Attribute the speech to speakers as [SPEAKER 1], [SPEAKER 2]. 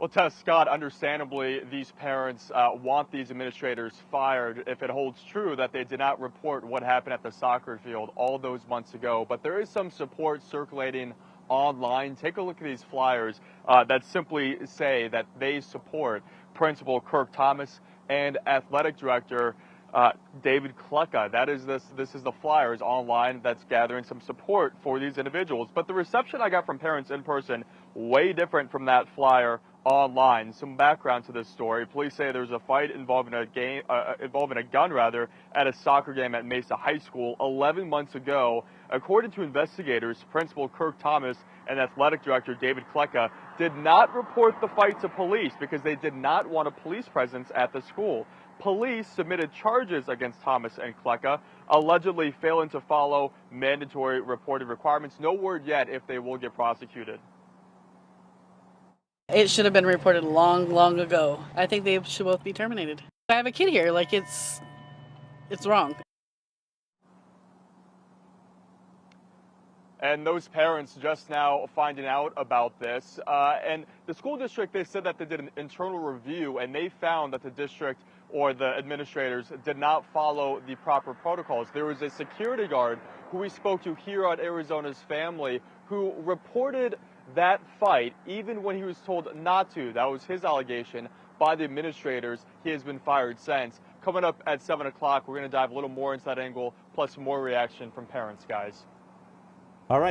[SPEAKER 1] Well, Tess Scott, understandably, these parents want these administrators fired if it holds true that they did not report what happened at the soccer field all those months ago. But there is some support circulating online. Take a look at these flyers that simply say that they support Principal Kirk Thomas and Athletic Director David Kleka. This is the flyers online that's gathering some support for these individuals. But the reception I got from parents in person, way different from that flyer online. Some background to this story. Police say there's a fight involving a gun at a soccer game at Mesa High School 11 months ago. According to investigators, Principal Kirk Thomas and Athletic Director David Kleka did not report the fight to police because they did not want a police presence at the school. Police submitted charges against Thomas and Kleka, allegedly failing to follow mandatory reporting requirements. No word yet if they will get prosecuted.
[SPEAKER 2] It should have been reported long ago. I think they should both be terminated. I have a kid here, like it's wrong.
[SPEAKER 1] And those parents just now finding out about this. And the school district, they said that they did an internal review and they found that the district or the administrators did not follow the proper protocols. There was a security guard who we spoke to here on Arizona's Family who reported that fight even when he was told not to. That was his allegation by the administrators. He has been fired since. Coming up at 7 o'clock, we're going to dive a little more into that angle, plus more reaction from parents, guys.
[SPEAKER 3] All right.